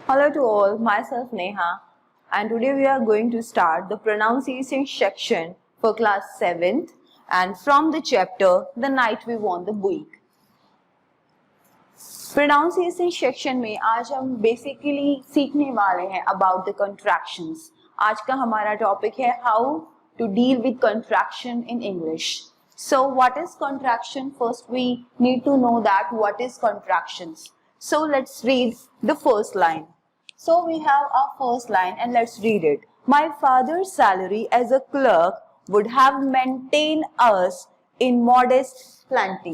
Hello to all, myself Neha, and today we are going to start the pronunciation section for class 7th and from the chapter The Night We Won the Buick. Pronunciation section में आज हम basically सीखने वाले हैं about the contractions. आज का हमारा topic है how to deal with contraction in English. So what is contraction? First we need to know that what is contractions. So let's read the first line. So we have our first line and let's read it. My father's salary as a clerk would have maintained us in modest plenty.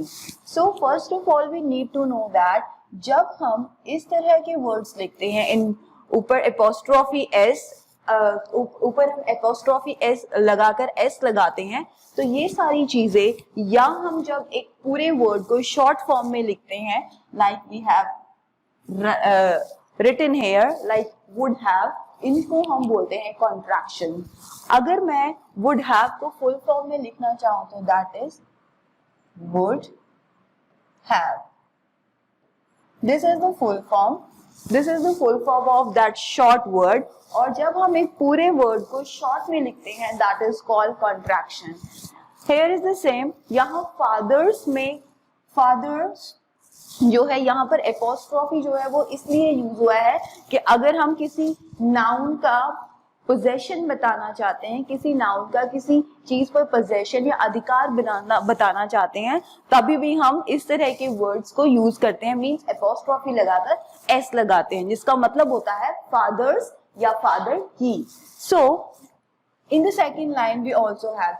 So first of all we need to know that जब हम इस तरह के words लिखते हैं इन ऊपर apostrophe s ऊपर हम apostrophe s लगाकर s लगाते हैं तो ये सारी चीजें या हम जब एक पूरे वर्ड को शॉर्ट फॉर्म में लिखते हैं like we have written here like would have, इनको हम बोलते हैं contraction. अगर मैं would have को full form में लिखना चाहूँ तो that is would have. This is the full form. This is the full form of that short word. और जब हम एक पूरे word को short में लिखते हैं that is called contraction. Here is the same. यहाँ fathers में fathers जो है यहाँ पर एपोस्ट्रोफी जो है वो इसलिए यूज हुआ है कि अगर हम किसी नाउन का पोजेशन बताना चाहते हैं, किसी नाउन का किसी चीज पर पोजेशन या अधिकार बताना चाहते हैं तभी भी हम इस तरह के वर्ड्स को यूज करते हैं. मींस एपोस्ट्रोफी लगाकर एस लगाते हैं जिसका मतलब होता है फादर्स या फादर की. So in the second line we also have.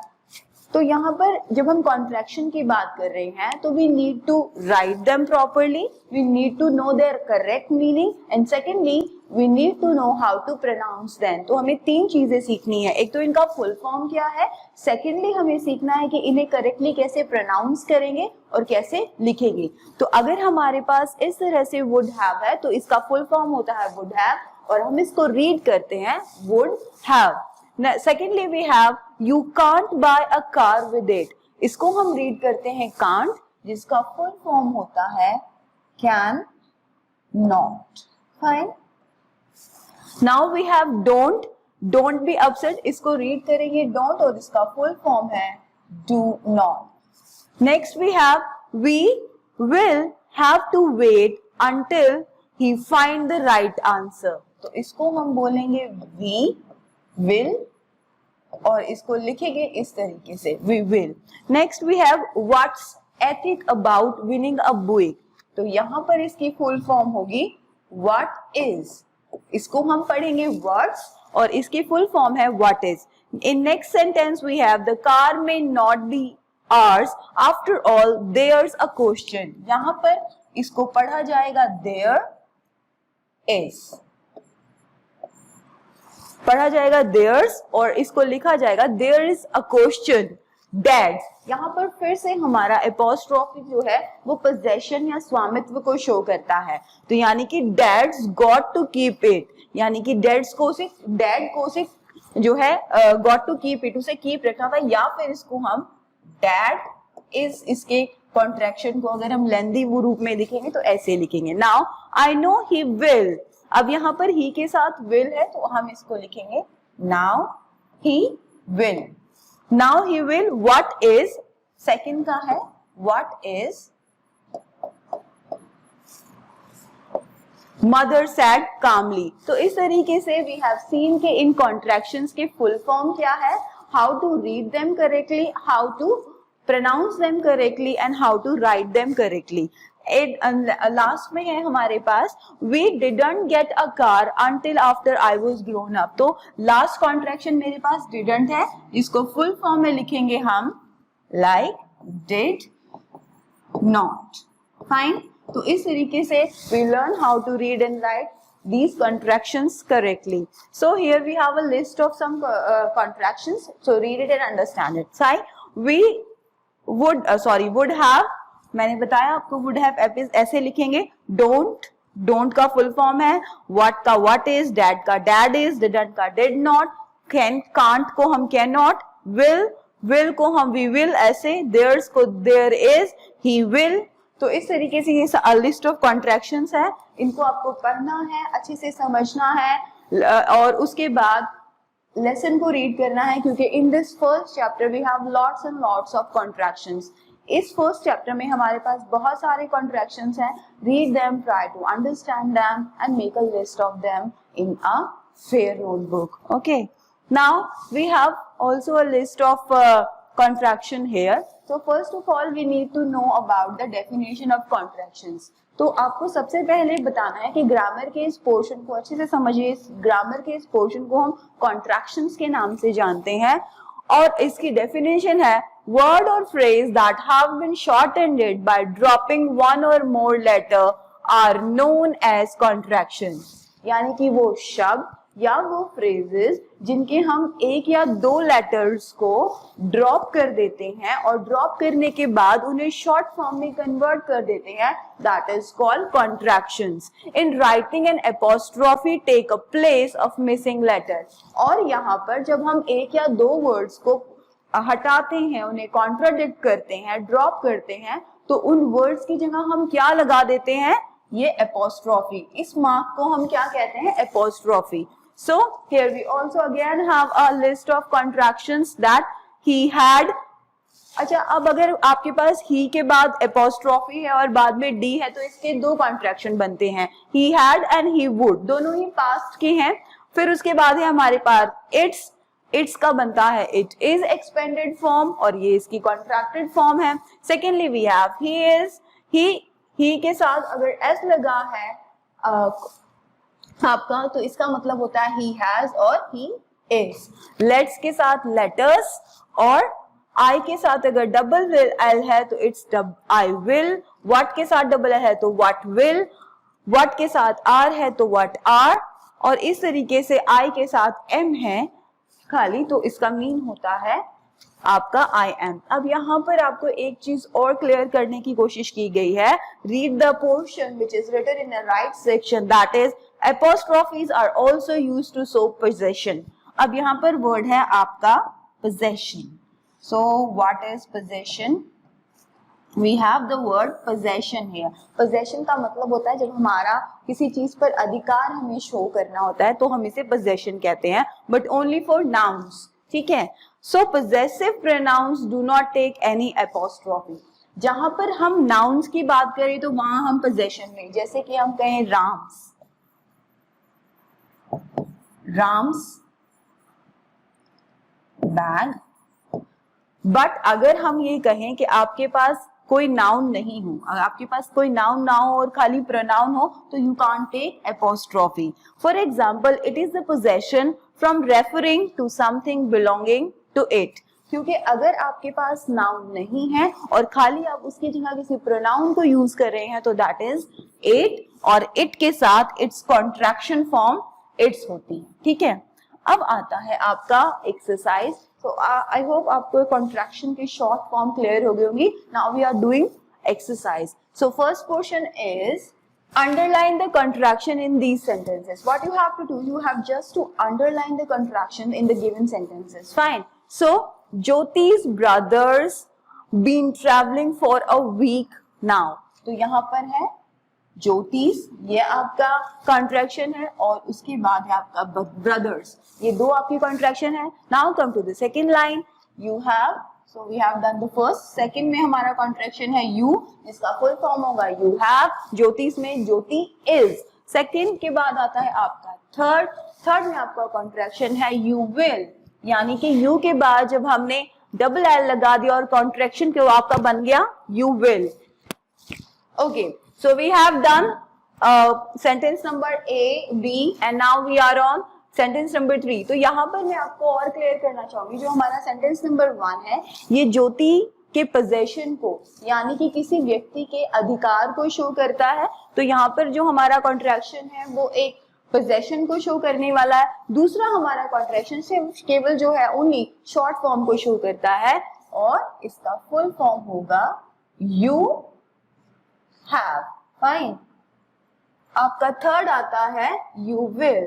तो यहाँ पर जब हम कॉन्ट्रैक्शन की बात कर रहे हैं तो we need to write them properly, we need to know their correct meaning and secondly we need to know how to pronounce them. तो हमें तीन चीजें सीखनी है. एक तो इनका फुल फॉर्म क्या है, सेकेंडली हमें सीखना है कि इन्हें करेक्टली कैसे प्रोनाउंस करेंगे और कैसे लिखेंगे. तो अगर हमारे पास इस तरह से वुड हैव है तो इसका फुल फॉर्म होता है वुड हैव और हम इसको रीड करते हैं would have. Secondly we have you can't buy a car with it. इसको हम रीड करते हैं can't जिसका फुल फॉर्म होता है can not. Fine. Now we have don't be upset. इसको रीड करेंगे don't और इसका फुल फॉर्म है do not. Next we have we will have to wait until he find the right answer. तो इसको हम बोलेंगे we will और इसको लिखेंगे इस तरीके से we will. Next we have what's ethic about winning a Buick. तो यहाँ पर इसकी फुल फॉर्म होगी what is. इसको हम पढ़ेंगे what's और इसकी फुल फॉर्म है what is. In next sentence we have the car may not be ours after all there's a question. यहाँ पर इसको पढ़ा जाएगा there is, पढ़ा जाएगा theirs और इसको लिखा जाएगा there is a question that. यहाँ पर फिर से हमारा एपोस्ट्रोफी जो है वो पोजेशन या स्वामित्व को शो करता है. तो यानी कि dads got to keep it, यानी कि डैड को सिर्फ जो है got to keep it, उसे कीप रखना था. या फिर इसको हम dad is, इसके कॉन्ट्रैक्शन को अगर हम लेंदी रूप में लिखेंगे तो ऐसे लिखेंगे. Now I know he will. अब यहाँ पर ही के साथ will है तो हम इसको लिखेंगे now he will. Now he will. What is second का है what is. Mother said calmly. तो इस तरीके से we have seen के इन contractions के full form क्या है, how to read them correctly, how to pronounce them correctly and how to write them correctly. Last में है हमारे पास we didn't get a car until after I was grown up. तो last contraction मेरे पास didn't है, इसको full form में लिखेंगे हम like did not. Fine. तो इस तरीके से we learn how to read and write these contractions correctly. So here we have a list of some contractions. So read it and understand it. So we would have, मैंने बताया आपको would have ऐसे लिखेंगे. don't का full form है what का what is, dad का dad is, didn't का did not, can't को हम cannot, will को हम we will ऐसे, there's को there is, he will. तो इस तरीके से ये लिस्ट ऑफ कॉन्ट्रैक्शंस है, इनको आपको पढ़ना है, अच्छे से समझना है और उसके बाद लेसन को रीड करना है, क्योंकि in this first chapter we have lots and lots of contractions. इस फर्स्ट चैप्टर में हमारे पास बहुत सारे कॉन्ट्रैक्शंस हैं। Read them, try to understand them and make a list of them in a fair notebook. Okay, now we have also a list of contraction here. So first of all we need to know about the definition of contractions. तो आपको सबसे पहले बताना है कि grammar के इस portion को अच्छे से समझिए। इस ग्रामर के इस पोर्शन को हम कॉन्ट्रैक्शंस के नाम से जानते हैं और इसकी डेफिनेशन है word or phrase that have been shortened by dropping one or more letter are known as contractions. यानी कि वो शब्द या वो फ्रेजेस जिनके हम एक या दो लेटर्स को ड्रॉप कर देते हैं और ड्रॉप करने के बाद उन्हें शॉर्ट फॉर्म में कन्वर्ट कर देते हैं, that is called contractions. In writing an apostrophe take a place of missing letter. और यहाँ पर जब हम एक या दो वर्ड्स को हटाते हैं, उन्हें कॉन्ट्राडिक्ट करते हैं, ड्रॉप करते हैं, तो उन वर्ड्स की जगह हम क्या लगा देते हैं, ये एपोस्ट्रोफी। इस मार्क को हम क्या कहते हैं, apostrophe. So here we also again have a list of contractions that he had. अच्छा, अब अगर आपके पास he के बाद apostrophe है और बाद में d है तो इसके दो contraction बनते हैं, he had and he would, दोनों ही past के हैं। फिर उसके बाद है हमारे पास its का बनता है it is expanded form और ये इसकी contracted form है। Secondly we have he is, he के साथ अगर s लगा है आपका तो इसका मतलब होता है he has और he is। लेट्स के साथ letters और I के साथ अगर डबल L है तो it's I will। what के साथ डबल L है तो what will। what के साथ R है तो what are। और इस तरीके से I के साथ M है खाली तो इसका मीन होता है आपका I am। अब यहाँ पर आपको एक चीज और क्लियर करने की कोशिश की गई है। Read the portion which is written in the right section, that is apostrophes are also used to show possession। अब यहाँ पर वर्ड है आपका possession। So what is possession? We have the word possession here। possession का मतलब होता है जब हमारा किसी चीज पर अधिकार हमें शो करना होता है तो हम इसे possession कहते हैं, but only for nouns। ठीक है, so possessive pronouns do not take any apostrophe। जहां पर हम nouns की बात करें तो वहां हम possession में, जैसे कि हम कहें राम्स बैग। बट अगर हम ये कहें कि आपके पास कोई नाउन नहीं हो, अगर आपके पास कोई नाउन ना हो और खाली प्रोनाउन हो तो you can't take apostrophe. For example, it is the possession from referring to something belonging to it. क्योंकि अगर आपके पास नाउन नहीं है और खाली आप उसकी जगह किसी प्रोनाउन को यूज कर रहे हैं तो दैट इज इट, और इट के साथ इट्स कॉन्ट्रैक्शन फॉर्म इट्स होती है। ठीक है, अब आता है आपका एक्सरसाइज। तो आई होप आपको कॉन्ट्रैक्शन की शॉर्ट फॉर्म क्लियर हो गई होंगी। Now we are doing exercise. So first question is underline the contraction in these sentences. What you have to do, you have just to underline the contraction in the given sentences. Fine. So Jyoti's brothers been traveling for a week now. तो यहाँ पर है ज्योतिष, ये आपका contraction है और उसके बाद है आपका ब्रदर्स, ये दो आपकी कॉन्ट्रैक्शन है। Now come to the second line. You have, so we have done the first. Second में हमारा कॉन्ट्रैक्शन है यू, जिसका फुल फॉर्म होगा यू हैव। ज्योतिष में ज्योति इज। सेकेंड के बाद आता है आपका थर्ड में आपका कॉन्ट्रैक्शन है यू विल, यानी कि यू के बाद जब हमने डबल एल लगा दिया और कॉन्ट्रैक्शन के आपका बन गया you will. Okay, so we have done sentence number A, B and now we are on sentence number 3। तो यहाँ पर मैं आपको और क्लियर करना चाहूंगी, जो हमारा sentence number 1 है ये ज्योति के possession को यानी कि किसी व्यक्ति के अधिकार को शो करता है। तो यहाँ पर जो हमारा contraction है वो एक possession को शो करने वाला है। दूसरा हमारा contraction सिर्फ केवल जो है ओनली शॉर्ट फॉर्म को शो करता है और इसका फुल फॉर्म होगा you have। फाइन। आपका थर्ड आता है you will।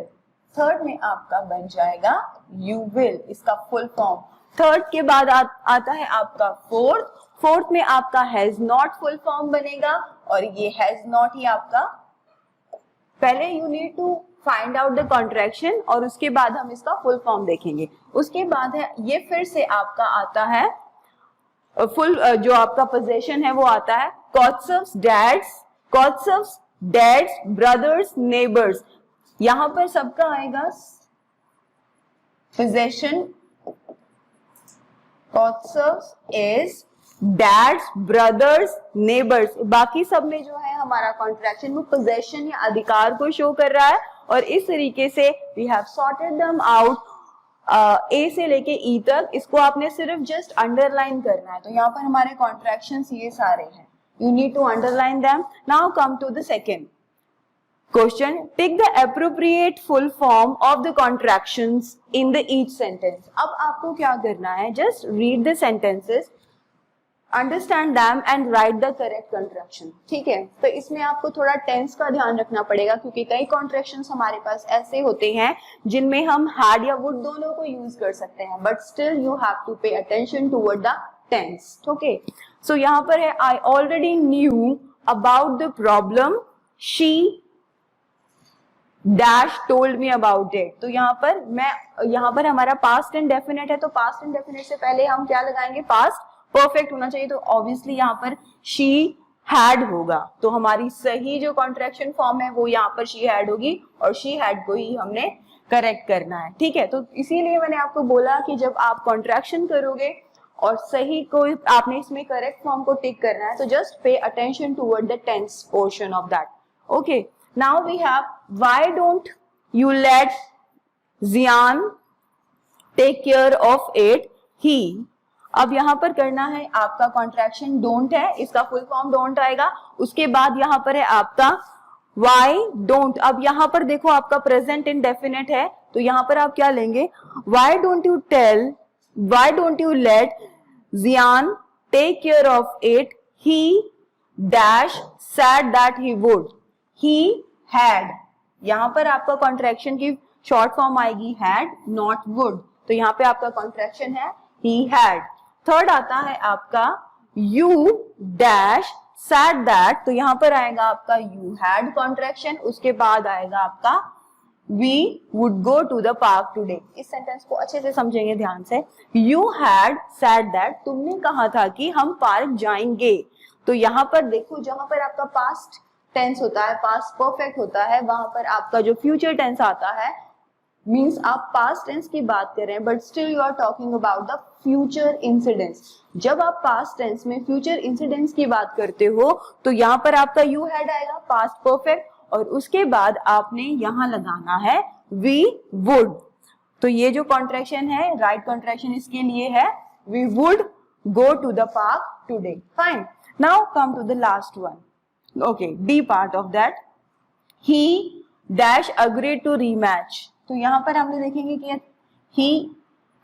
थर्ड में आपका बन जाएगा you will, इसका फुल फॉर्म। थर्ड के बाद आता है आपका फोर्थ। फोर्थ में आपका हैज नॉट फुल फॉर्म बनेगा और ये हैज नॉट ही आपका, पहले you need to find out the contraction और उसके बाद हम इसका फुल फॉर्म देखेंगे। उसके बाद है ये फिर से आपका आता है फुल, जो आपका पोजेशन है वो आता है कॉट्सव्स डैड्स ब्रदर्स नेबर्स। यहां पर सबका आएगा पोजेशन कॉट्सव्स इज डैड्स ब्रदर्स नेबर्स। बाकी सब में जो है हमारा कॉन्ट्रैक्शन वो पोजेशन या अधिकार को शो कर रहा है और इस तरीके से we have sorted them out A से लेके ई तक। इसको आपने सिर्फ जस्ट अंडरलाइन करना है। तो यहाँ पर हमारे कॉन्ट्रैक्शंस ये सारे हैं, you need to underline them. Now come to the second question, take the appropriate full form of the contractions in the each sentence. अब आपको क्या करना है, just read the sentences, understand them and write the correct contraction. ठीक है, तो इसमें आपको थोड़ा टेंस का ध्यान रखना पड़ेगा क्योंकि कई कॉन्ट्रैक्शंस हमारे पास ऐसे होते हैं जिनमें हम हैड या वुड दोनों को यूज कर सकते हैं, but still you have to pay attention toward the tense. Okay, so यहाँ पर है I already knew about the problem, she dash told me about it. तो यहाँ पर हमारा पास्ट एंड डेफिनेट है, तो पास्ट एंड डेफिनेट से पहले हम क्या लगाएंगे, पास्ट परफेक्ट होना चाहिए। तो ऑब्वियसली यहाँ पर शी हैड होगा, तो हमारी सही जो कॉन्ट्रैक्शन फॉर्म है वो यहाँ पर शी हैड होगी और शी हैड को ही हमने करेक्ट करना है। ठीक है, तो इसीलिए मैंने आपको बोला कि जब आप कॉन्ट्रैक्शन करोगे और सही को आपने इसमें करेक्ट फॉर्म को टिक करना है, तो just pay attention toward the tense portion of that. Okay, now we have why don't you let Jian take care of it, he. अब यहाँ पर करना है आपका कॉन्ट्रैक्शन डोंट है, इसका फुल फॉर्म डोंट आएगा। उसके बाद यहाँ पर है आपका व्हाई डोंट। अब यहाँ पर देखो आपका प्रेजेंट इंडेफिनिट है, तो यहाँ पर आप क्या लेंगे, why don't you let Jian take care of it, he dash said that he would, he had. यहाँ पर आपका कॉन्ट्रैक्शन की शॉर्ट फॉर्म आएगी हैड नॉट वुड, तो यहाँ पे आपका कॉन्ट्रैक्शन है ही हैड। थर्ड आता है आपका यू डैश सैड दैट, तो यहाँ पर आएगा आपका यू हैड कॉन्ट्रैक्शन। उसके बाद आएगा आपका we would go to the park today. इस सेंटेंस को अच्छे से समझेंगे ध्यान से। यू हैड सैड दैट, तुमने कहा था कि हम पार्क जाएंगे। तो यहाँ पर देखो, जहां पर आपका पास्ट टेंस होता है, पास्ट परफेक्ट होता है, वहां पर आपका जो फ्यूचर टेंस आता है, मीन्स आप पास्ट टेंस की बात कर रहे हैं but still you are talking about the future incidents. जब आप पास्ट टेंस में फ्यूचर इंसिडेंट्स की बात करते हो तो यहाँ पर आपका यू हैड आएगा पास्ट परफेक्ट और उसके बाद आपने यहाँ लगाना है वी वुड। तो ये जो कॉन्ट्रैक्शन है, राइट कॉन्ट्रैक्शन इसके लिए है we would go to the park today. Fine, now come to the last one. Okay, D part of that, he dash agreed to rematch. तो यहाँ पर हमने देखेंगे कि ही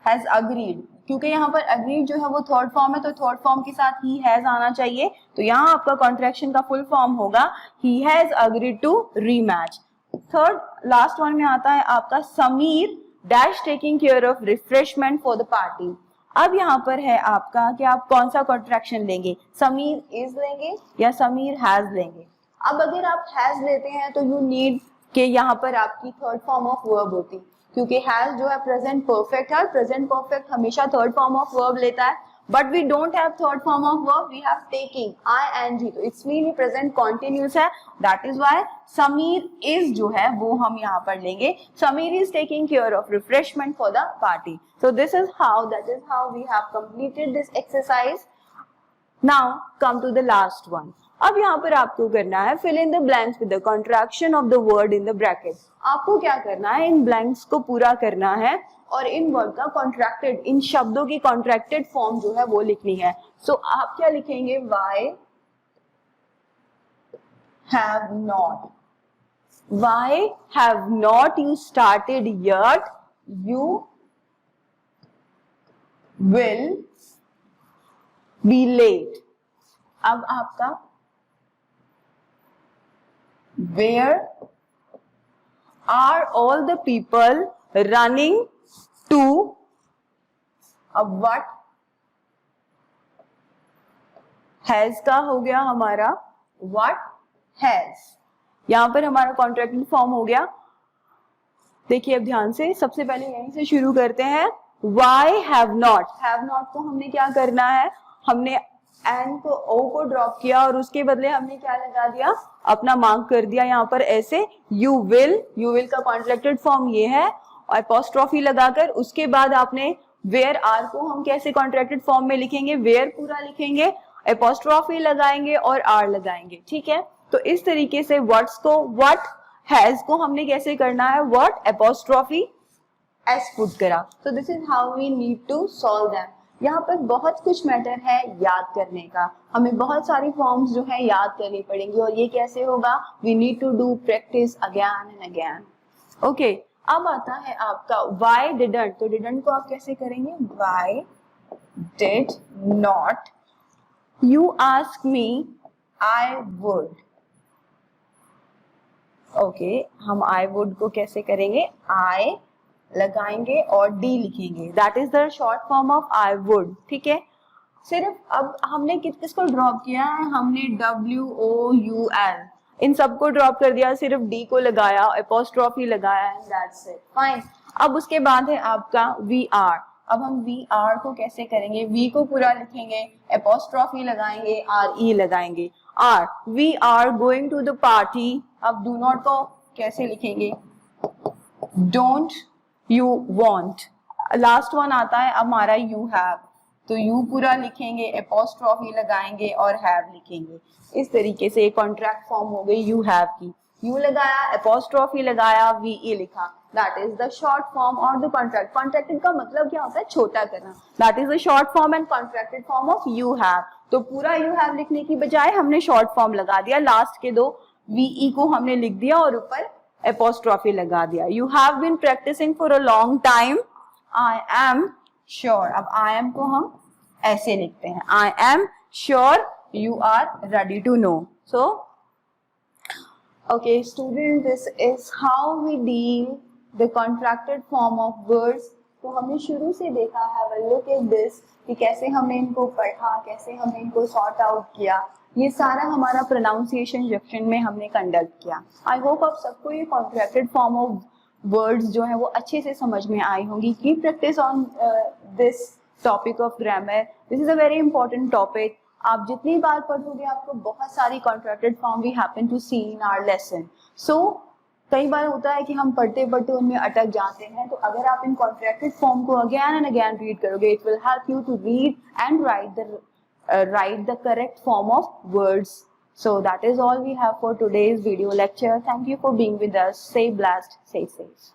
हैज अग्रीड, क्योंकि यहाँ पर अग्रीड जो है वो थर्ड फॉर्म है, तो थर्ड फॉर्म के साथ ही हैज आना चाहिए। तो यहाँ आपका कॉन्ट्रैक्शन का फुल फॉर्म होगा he has agreed to rematch. Third last one में आता है आपका Sameer dash taking care of refreshment for the party. अब यहाँ पर है आपका कि आप कौन सा कॉन्ट्रैक्शन लेंगे, समीर इज लेंगे या समीर हैज लेंगे। अब अगर आप हैज लेते हैं तो यू नीड कि यहाँ पर आपकी थर्ड फॉर्म ऑफ वर्ब होती, क्योंकि हैज जो है प्रेजेंट परफेक्ट है, प्रेजेंट परफेक्ट हमेशा थर्ड फॉर्म ऑफ वर्ब लेता है, but we don't have third form of verb, we have taking ing, तो इट्स मीन प्रेजेंट कॉन्टिन्यूस है, that is why Sameer is जो है वो हम यहाँ पर लेंगे, Sameer is taking care of refreshment for the party. So this is how, that is how we have completed this exercise. Now come to the last one. अब यहाँ पर आपको करना है fill in the blanks with the contraction of the word in the bracket. आपको क्या करना है, इन ब्लैंक्स को पूरा करना है और इन वर्ड का कॉन्ट्रैक्टेड, इन शब्दों की कॉन्ट्रैक्टेड फॉर्म जो है वो लिखनी है। सो आप क्या लिखेंगे, why have not you started yet, you will be late. अब आपका where are all the people running to अब what has का हो गया हमारा what has, यहां पर हमारा कॉन्ट्रैक्टेड फॉर्म हो गया। देखिए अब ध्यान से, सबसे पहले यहीं से शुरू करते हैं। why have not, have not को हमने क्या करना है, हमने एन को ओ को ड्रॉप किया और उसके बदले हमने क्या लगा दिया, अपना मार्क कर दिया यहाँ पर ऐसे यू विल का कॉन्ट्रैक्टेड फॉर्म ये है, और अपॉस्ट्रोफी लगाकर उसके बाद आपने वेयर आर को हम कैसे कॉन्ट्रैक्टेड फॉर्म में लिखेंगे, वेयर पूरा लिखेंगे, अपॉस्ट्रोफी लगाएंगे और आर लगाएंगे, ठीक है। तो इस तरीके से वर्ड्स को, व्हाट हैज को हमने कैसे करना है, व्हाट अपॉस्ट्रोफी एस पुट करा। तो this is how we need to solve them. यहाँ पर बहुत कुछ मैटर है याद करने का, हमें बहुत सारी फॉर्म्स जो है याद करनी पड़ेंगी, और ये कैसे होगा, we need to do practice again and again. Okay, अब आता है आपका why didn't। तो didn't को आप कैसे करेंगे, why did not you ask me I would। Okay, हम I would को कैसे करेंगे, I लगाएंगे और D लिखेंगे, that is the short form of I would, ठीक है। सिर्फ अब हमने किसको ड्रॉप किया है, हमने WOUL इन सबको ड्रॉप कर दिया, सिर्फ D को लगाया, अपॉस्ट्रोफी लगाया, एंड दैट्स इट, फाइन। अब उसके बाद है आपका VR। अब हम VR को कैसे करेंगे, V को पूरा लिखेंगे, अपॉस्ट्रोफी लगाएंगे, RE लगाएंगे, R, we are going to the party। अब do not को कैसे लिखेंगे, don't you want। Last one आता है हमारा you have। तो you पूरा लिखेंगे, अपॉस्ट्रोफी लगाएंगे और have लिखेंगे। इस तरीके से एक कॉन्ट्रैक्ट फॉर्म हो गई you have की, you लगाया, अपॉस्ट्रोफी लगाया, VE लिखा, that is the short form और द कॉन्ट्रैक्ट। कॉन्ट्रैक्टेड का मतलब क्या होता है, छोटा करना, that is the short form and contracted form of you have। तो पूरा you have लिखने की बजाय हमने शॉर्ट फॉर्म लगा दिया, लास्ट के दो VE को हमने लिख दिया और ऊपर apostrophe लगा दिया। You have been practicing for a long time, I am sure। अब I am को हम ऐसे लिखते हैं, I am sure you are ready to know। So, okay students, this is how we deal the contracted form of words। तो हमने शुरू से देखा, have a look at this, कि कैसे हमने इनको पढ़ा, कैसे हमने इनको सॉर्ट आउट किया, ये सारा हमारा प्रोनाउंसिएशन सेक्शन में हमने कंडक्ट किया। आई होप आप सबको ये कॉन्ट्रैक्टेड फॉर्म ऑफ वर्ड्स जो है वो अच्छे से समझ में आई होंगी। Keep practice on this topic of grammar, this is a very important topic. आप जितनी बार पढ़ोगे आपको बहुत सारी contracted form we happen to see in our lesson. So कई बार होता है कि हम पढ़ते पढ़ते उनमें अटक जाते हैं, तो अगर आप इन कॉन्ट्रैक्टेड फॉर्म को अगेन एंड अगेन रीड करोगे, it will help you to read and write the correct form of words. So that is all we have for today's video lecture. Thank you for being with us. Stay blessed, stay safe.